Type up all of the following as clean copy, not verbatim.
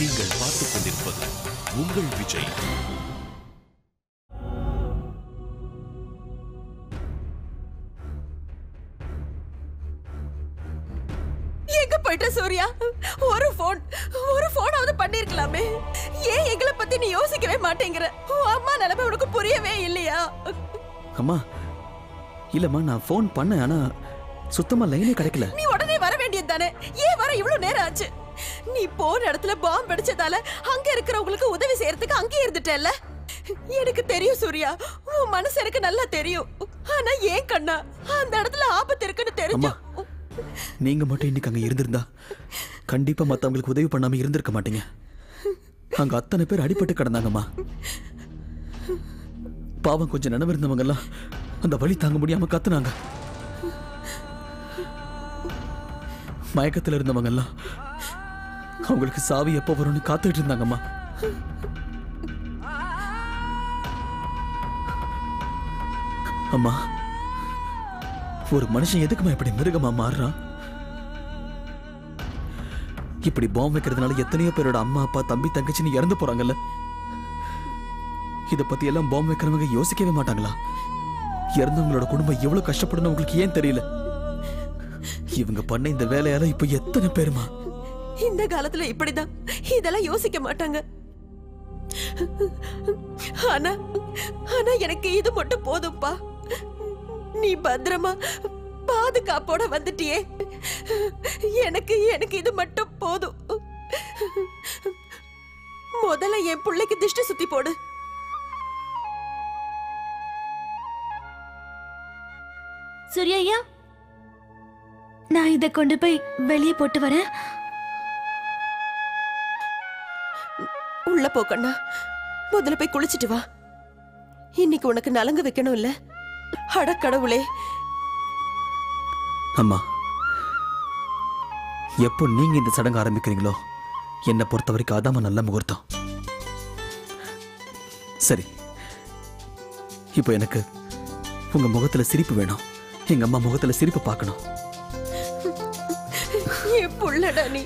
நீங்கள் பார்த்துக் கொண்டிருப்பது உங்கள் விஜய். எங்க போயிட்ட சூர்யா? ஒரு போனாவது பண்ணிருக்கலாமே. ஏன் எங்களை பத்தி நீ யோசிக்கவே மாட்டேங்கிற? அம்மா நிலைமை உனக்கு புரியவே இல்லையா? அம்மா இல்லம்மா, நான் போன் பண்ணேன், ஆனா சுத்தமா லைனே கிடைக்கல. நீ உடனே வர வேண்டியது தானே? ஏன் வர இவ்வளவு நேரம் ஆச்சு? நீ போன இடத்துல பாம்பு அடிச்சதால அங்க இருக்கிறவங்களுக்கு உதவி செய்யறதுக்கு அங்கே இருந்துட்டல. எனக்கு தெரியும் சூர்யா, உன் மனசு எனக்கு நல்லா தெரியும். ஆனா ஏன் கண்ணா அந்த இடத்துல ஆபத்து இருக்குன்னு தெரியும். நீங்க மட்டும் இன்னைக்கு அங்க இருந்திருந்தா கண்டிப்பா மத்தவங்களுக்கு உதவி பண்ணாம இருந்திருக்க மாட்டீங்க. அங்க அத்தனை பேர் அடிபட்டு கிடந்தாங்கம்மா. பாவம் கொஞ்சம் நினைவு இருந்தவங்க எல்லாம் அந்த வலி தாங்க முடியாம கத்துனாங்க. மயக்கத்துல இருந்தவங்க எல்லாம் அவங்களுக்கு சாவி எப்போ வரும்னு காத்துட்டு இருந்தாங்கம்மா. அம்மா, ஒரு மனுஷன் எதுக்குமா இப்படி மிருகமா மாறுறான்? இப்படி பாம்பு வைக்கிறதுனால எத்தனையோ பேரோட அம்மா அப்பா தம்பி தங்கச்சின்னு இறந்து போறாங்கல்ல. இத பத்தி எல்லாம் பாம்பு வைக்கிறவங்க யோசிக்கவே மாட்டாங்களா? இறந்தவங்களோட குடும்பம் எவ்வளவு கஷ்டப்படணும் உங்களுக்கு ஏன் தெரியல? இவங்க பண்ண இந்த வேலையால இப்ப எத்தனை பேருமா இந்த காலத்துல இப்படிதான் இதெல்லாம் யோசிக்க மாட்டாங்க. ஆனா ஆனா எனக்கு இது மட்டும் போதும்பா. நீ பத்திரமா பாதுகாப்போட வந்துட்டியே, எனக்கு எனக்கு இது மட்டும் போதும். முதல்ல என் பிள்ளைக்கு திஷ்டி சுத்தி போடு. சூர்யா, நான் இதை கொண்டு போய் வெளியே போட்டு வரேன். உள்ள போக்கண்ணா, முதல்ல போய் குளிச்சிட்டு வா. இன்னைக்கு உனக்கு நலங்கு வைக்கணும் இல்ல? அடக்கடவுளே. அம்மா, எப்போ நீங்க இந்த சடங்கு ஆரம்பிக்கிறீங்களோ என்னை பொறுத்த வரைக்கும் அதாம நல்ல முகூர்த்தம். சரி, இப்போ எனக்கு உங்க முகத்துல சிரிப்பு வேணும். எங்க அம்மா முகத்துல சிரிப்பு பார்க்கணும். என் புள்ளடா நீ.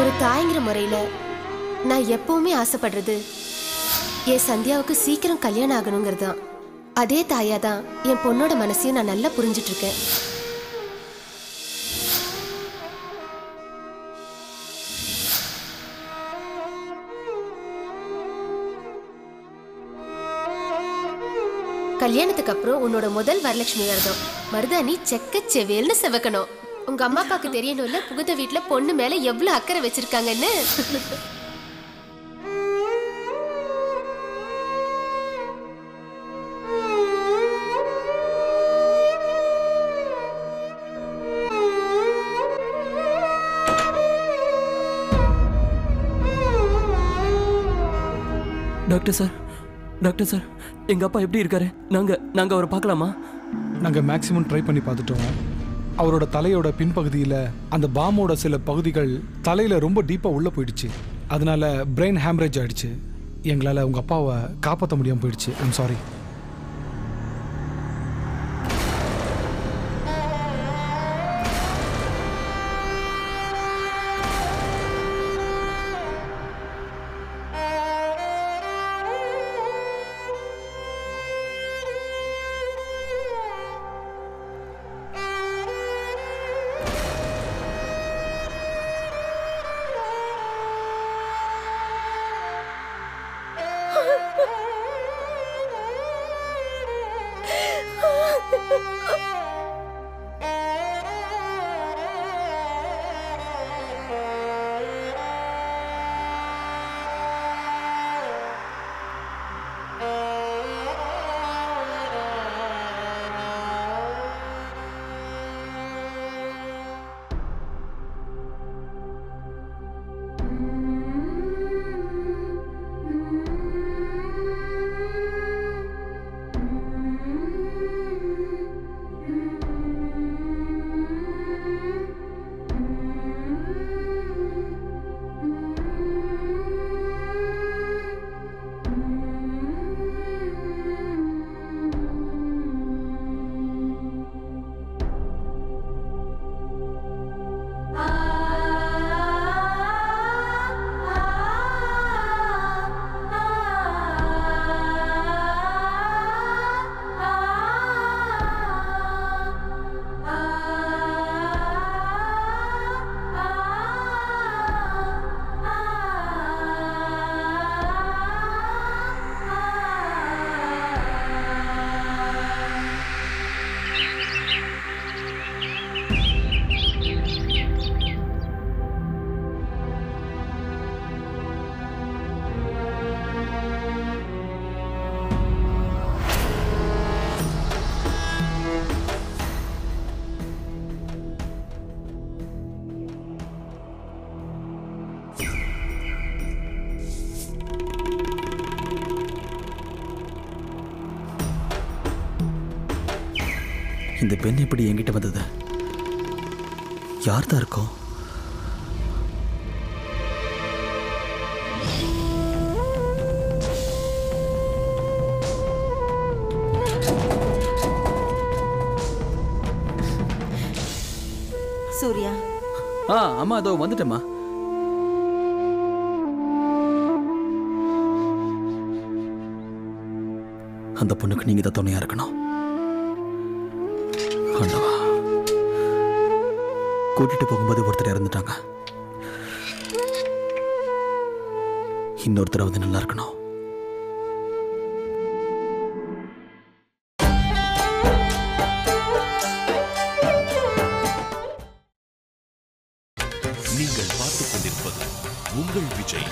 ஒரு தாய்ங்கிற முறையில நான் எப்பவுமே ஆசைப்படுறது என் சந்தியாவுக்கு சீக்கிரம் கல்யாணம் ஆகணுங்கிறது தான். அதே தாயாதான் என் பொண்ணோட மனசையும் நான் நல்லா புரிஞ்சிட்டு இருக்கேன். கல்யாணத்துக்கு அப்புறம் உன்னோட முதல் வரலட்சுமி விரதம் மருதாணி செக்க செவேல்னு செவக்கணும். உங்க அம்மா அப்பாக்கு தெரியணும்ல புகுந்த வீட்டுல பொண்ணு மேல எவ்வளவு அக்கறை வச்சிருக்காங்கன்னு. டாக்டர் சார், டாக்டர் சார், எங்க அப்பா எப்படி இருக்காரு? நாங்க அவரை பார்க்கலாமா? நாங்க மேக்ஸிமம் ட்ரை பண்ணி பார்த்துட்டோம். அவரோட தலையோட பின்பகுதியில் அந்த பாம்போட சில பகுதிகள் தலையில் ரொம்ப டீப்பாக உள்ளே போயிடுச்சு. அதனால பிரெயின் ஹேமரேஜ் ஆகிடுச்சு. எங்களால் உங்கள் அப்பாவை காப்பாற்ற முடியாமல் போயிடுச்சு. I'm sorry. இந்த பெண் எப்படி என்கிட்ட வந்தது? யார் தான் இருக்கோம்? சூர்யா. அம்மா அதோ வந்துட்டேம்மா. அந்த பொண்ணுக்கு நீங்க தான் துணையா இருக்கணும். கூட்டிட்டு போகும்போது ஒருத்தர் இறந்துட்டாங்க. இன்னொருத்தர் வந்து நல்லா இருக்கணும். நீங்கள் பார்த்துக் கொண்டிருப்பது உங்கள் விஜய்.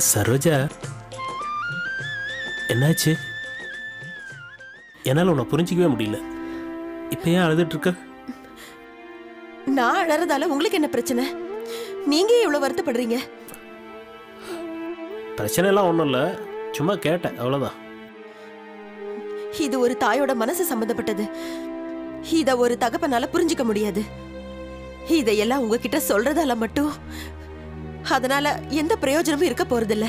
சரோஜா, என்னாச்சு? என்னால் உன்னை புரிஞ்சிக்கவே முடியல. இப்போ ஏன் அழுதுட்டு இருக்க? நான் அழறதால உங்களுக்கு என்ன பிரச்சனை? நீங்க இவ்வளவு வருத்தப்படுறீங்க? பிரச்சனை எல்லாம் ஒன்றும் இல்லை, சும்மா கேட்டேன், அவ்வளோதான். இது ஒரு தாயோட மனசு சம்பந்தப்பட்டது. இத ஒரு தகப்பனால புரிஞ்சுக்க முடியாது. இதையெல்லாம் உங்ககிட்ட சொல்றதால மட்டும் அதனால எந்த பிரயோஜனமும் இருக்க போறதில்ல.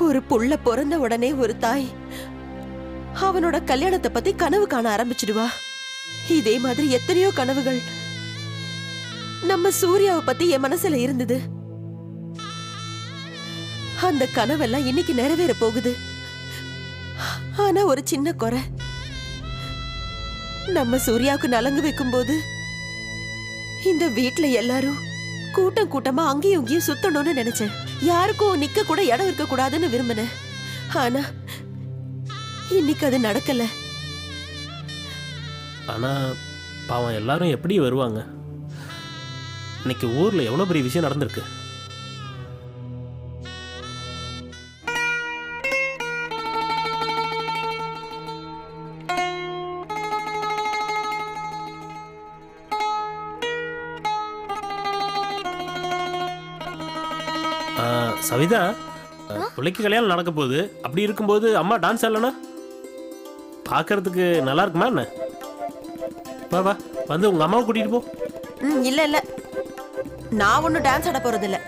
ஒரு புள்ள பிறந்த உடனே ஒரு தாய் அவனோட கல்யாணத்தை பத்தி கனவு காண ஆரம்பிச்சிடுவா. இதே மாதிரி எத்தனையோ கனவுகள் நம்ம சூர்யாவை பத்தி என் மனசுல இருந்தது. அந்த கனவெல்லாம் இன்னைக்கு நிறைவேற போகுது. ஆனா ஒரு சின்ன குறை, நம்ம சூர்யாவுக்கு நலங்கு வைக்கும் போது இந்த வீட்ல எல்லாரும் கூட்டம் கூட்டமா அங்கேயும் இங்கேயும் சுத்தணும்னு நினைச்சேன். யாருக்கும் நிக்க கூட இடம் இருக்க கூடாதுன்னு விரும்பினேன். ஆனா இன்னைக்கு அது நடக்கல. ஆனா பாவம் எல்லாரும் எப்படி வருவாங்க? இன்னைக்கு ஊர்ல எவ்வளவு பெரிய விஷயம் நடந்திருக்கு. சவிதா, பிள்ளைக்கு கல்யாணம் நடக்க போகுது. அப்படி இருக்கும்போது அம்மா டான்ஸ் ஆடலனா பார்க்கறதுக்கு நல்லா இருக்குமா என்ன? வா வா, வந்து உங்க அம்மாவை கூட்டிட்டு போ. இல்ல இல்ல, நான் ஒன்னும் டான்ஸ் ஆட போறது இல்ல.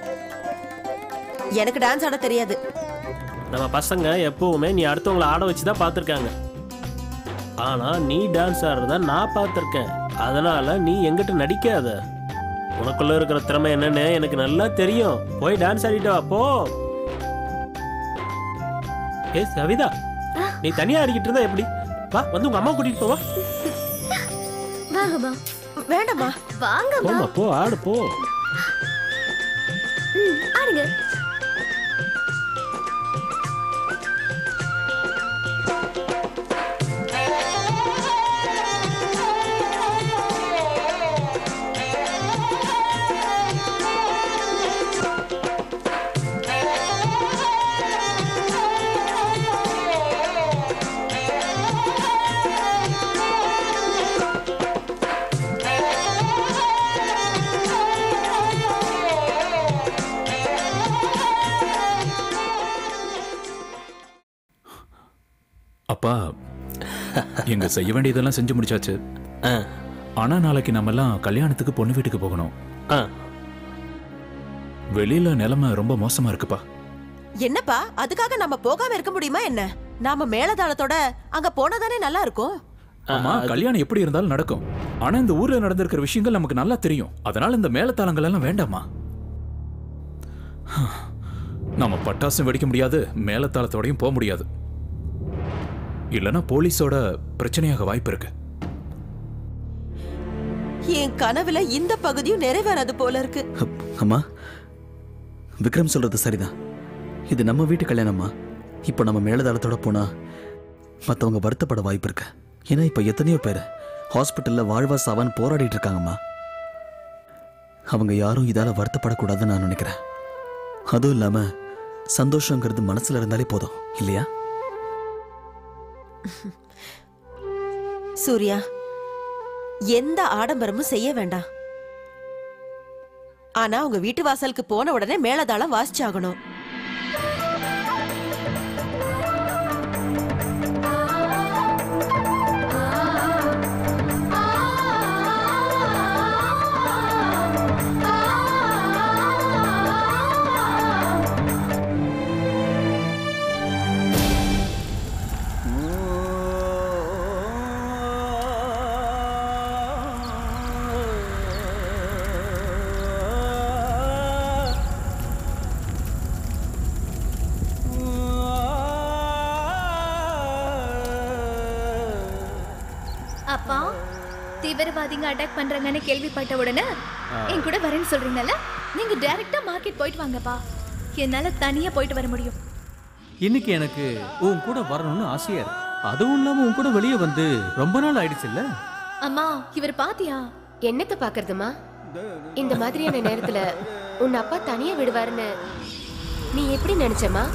எனக்கு டான்ஸ் ஆட தெரியாது. நம்ம பசங்க எப்பவுமே நீ அடுத்தவங்களை ஆட வச்சு தான் பார்த்துருக்காங்க. ஆனா நீ டான்ஸ் ஆடுறத நான் பார்த்துருக்கேன். அதனால நீ எங்கிட்ட நடிக்காத. உனக்குள்ள இருக்கிற திறமை என்னன்னு எனக்கு நல்லா தெரியும். போய் டான்ஸ் ஆடிட்டு வா போ. ஏ சவிதா, நீ தனியா ஆடிக்கிட்டு இருந்தா எப்படி? வா, வந்து உங்க அம்மா கூட்டிட்டு போவா. வாங்கம்மா. வேண்டாமா, வாங்கம்மா. போமா, போ ஆடு போ. ஆடுங்க. அப்பா, எங்க செய்ய வேண்டியதெல்லாம் செஞ்சு முடிச்சாச்சு. ஆனா நாளைக்கு நம்ம எல்லாம் கல்யாணத்துக்கு பொண்ணு வீட்டுக்கு போகணும். வெளியில நிலைமை ரொம்ப மோசமா இருக்குப்பா. என்னப்பா அதுக்காக நம்ம போகாம இருக்க முடியுமா என்ன? நாம மேலதாளத்தோட அங்க போனதானே நல்லா இருக்கும். ஆமா, கல்யாணம் எப்படி இருந்தாலும் நடக்கும். ஆனா இந்த ஊர்ல நடந்திருக்கிற விஷயங்கள் நமக்கு நல்லா தெரியும். அதனால இந்த மேலதாளங்கள் எல்லாம் வேண்டாமா? நம்ம பட்டாசும் வெடிக்க முடியாது, மேலதாளத்தோடையும் போக முடியாது. இல்லனா போலீஸோட பிரச்சனையாக வாய்ப்பு இருக்கு. என் கனவுல இந்த பகுதியும் நிறைவேறாது போல இருக்கு. அம்மா, விக்ரம் சொல்றது சரிதான். இது நம்ம வீட்டு கல்யாணம்மா. இப்போ நம்ம மேலதாளத்தோட போனா மற்றவங்க வருத்தப்பட வாய்ப்பு இருக்கு. ஏன்னா இப்போ எத்தனையோ பேர் ஹாஸ்பிட்டல்ல வாழ்வா சாவான்னு போராடிட்டு இருக்காங்கம்மா. அவங்க யாரும் இதால வருத்தப்படக்கூடாதுன்னு நான் நினைக்கிறேன். அதுவும் இல்லாம சந்தோஷங்கிறது மனசுல இருந்தாலே போதும் இல்லையா? சூர்யா, எந்த ஆடம்பரமும் செய்ய வேண்டாம். ஆனா உங்க வீட்டு வாசலுக்கு போன உடனே மேலதாளம் வாசிச்சாகணும். அப்பா, தீவிரவாதிங்க அட்டாக் பண்றாங்கன்னு கேள்விப்பட்ட உடனே என் கூட வரேன்னு சொல்றீங்கல்ல, நீங்க டைரக்டா மார்க்கெட் போயிட்டு வாங்கப்பா. என்னால தனியா போயிட்டு வர முடியும். இன்னைக்கு எனக்கு உன் கூட வரணும்னு ஆசையா இருக்கு. அதுவும் இல்லாம உன் கூட வெளியே வந்து ரொம்ப நாள் ஆயிடுச்சு இல்ல? அம்மா, இவர் பாத்தியா? என்னத்த பாக்குறதுமா? இந்த மாதிரியான நேரத்துல உன் அப்பா தனியா விடுவாருன்னு நீ எப்படி நினைச்சமா?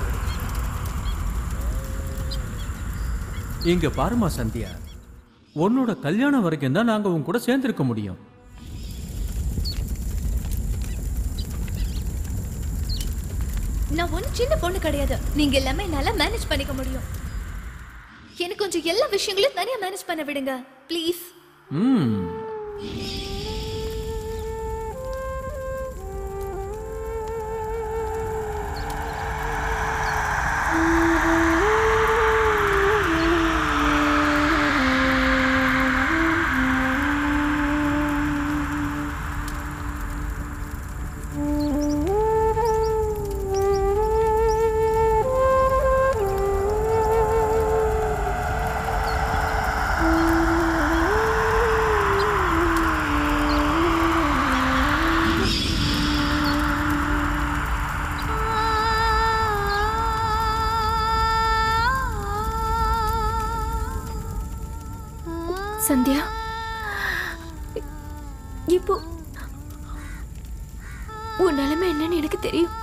இங்க பாருமா சந்தியா, உன்னோட கல்யாணம் வரைக்கும் தான் நாங்க உன் கூட சேர்ந்திருக்க முடியும். நான் ஒன்னும் சின்ன பொண்ணு கிடையாது. நீங்க எல்லாமே நல்லா மேனேஜ் பண்ணிக்க முடியும். எனக்கு கொஞ்சம் எல்லா விஷயங்களையும் தனியா மேனேஜ் பண்ண விடுங்க ப்ளீஸ். சந்தியா, இப்போ உன் நிலைமை என்னன்னு எனக்கு தெரியும்.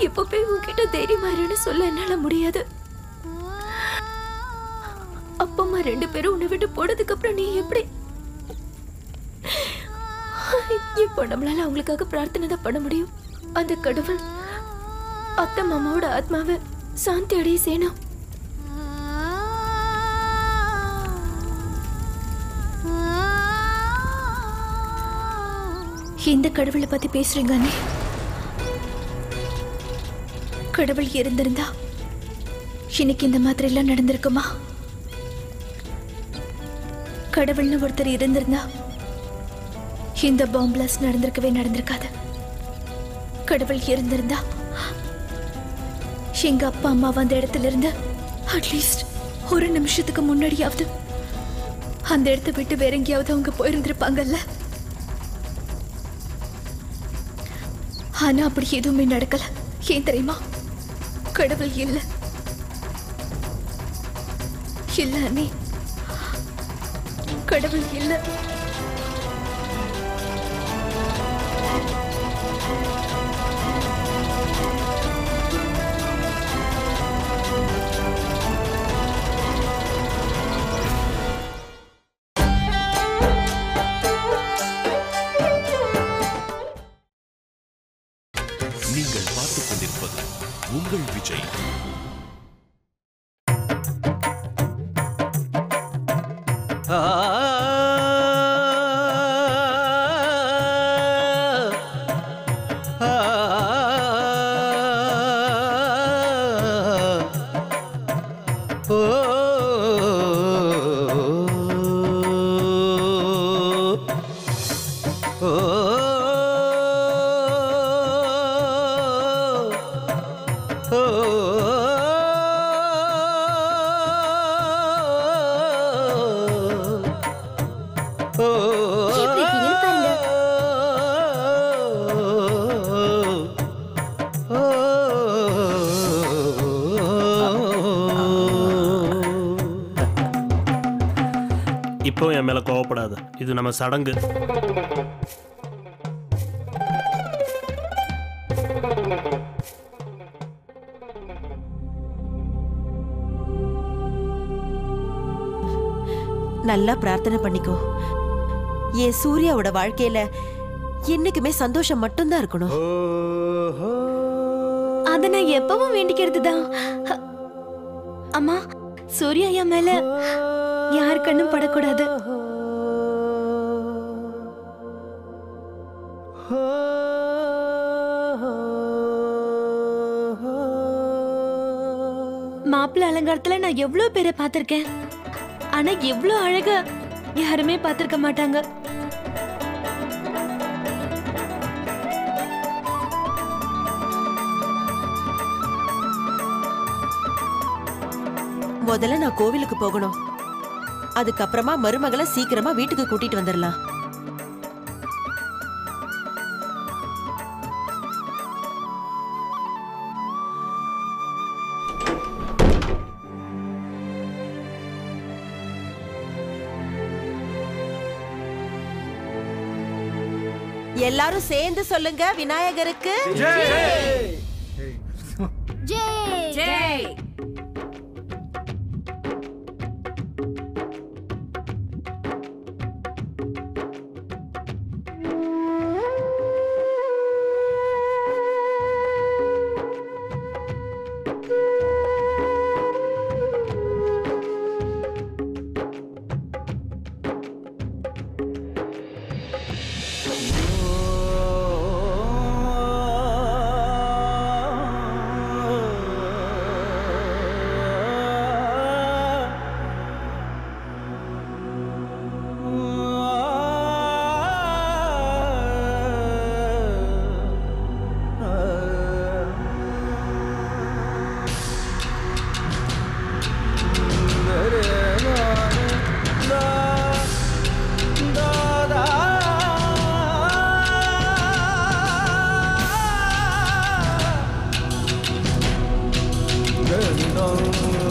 இப்போ போய் உன்கிட்ட தைரியமா இருன்னு சொல்ல என்னால முடியாது. அப்பா அம்மா 2 பேரும் உன்னை விட்டு போனதுக்கு அப்புறம் நீ எப்படி? இப்போ நம்மளால அவங்களுக்காக பிரார்த்தனை தான் பண்ண முடியும். அந்த கடவுள் அத்தை மாமாவோட ஆத்மாவை சாந்தி அடைய செய்யணும். இந்த கடவுளை பத்தி பேசுறீங்க அண்ணே. கடவுள் இருந்திருந்தா இன்னைக்கு இந்த மாதிரி எல்லாம் நடந்திருக்குமா? கடவுள்னு ஒருத்தர் இருந்திருந்தா இந்த பாம்பு பிளாஸ்ட் நடந்திருக்காது. கடவுள் இருந்திருந்தா எங்க அப்பா அம்மா அந்த இடத்துல இருந்து அட்லீஸ்ட் ஒரு நிமிஷத்துக்கு முன்னாடியாவது அந்த இடத்தை விட்டு வேற எங்கேயாவது அவங்க போயிருந்திருப்பாங்கல்ல. ஆனா அப்படி எதுவுமே நடக்கல. ஏன் தெரியுமா? கடவுள் இல்ல அண்ணே, கடவுள் இல்ல. நீங்கள் பார்த்துக் கொண்டிருப்பது உங்கள் விஜய். இப்போ என் மேல கோவப்படாது, இது நம்ம சடங்கு. நல்லா பிரார்த்தனை பண்ணிக்கோ. என் சூர்யாவோட வாழ்க்கையில என்னைக்குமே சந்தோஷம் மட்டும்தான் இருக்கணும். அத நான் எப்பவும் வேண்டிக்கிறது தான். அம்மா, சூர்யா என் மேல யார் கண்ணும் படக்கூடாது. மாப்பிள்ளை அலங்காரத்துல நான் எவ்வளவு பேரை பார்த்திருக்கேன். ஆனா எவ்வளவு அழகா யாருமே பார்த்திருக்க மாட்டாங்க. முதல்ல நான் கோவிலுக்கு போகணும். அதுக்கப்புறமா மருமகளை சீக்கிரமா வீட்டுக்கு கூட்டிட்டு வந்துடலாம். எல்லாரும் சேர்ந்து சொல்லுங்க, விநாயகருக்கு ஜெய். ஜெய் ஜெய். No.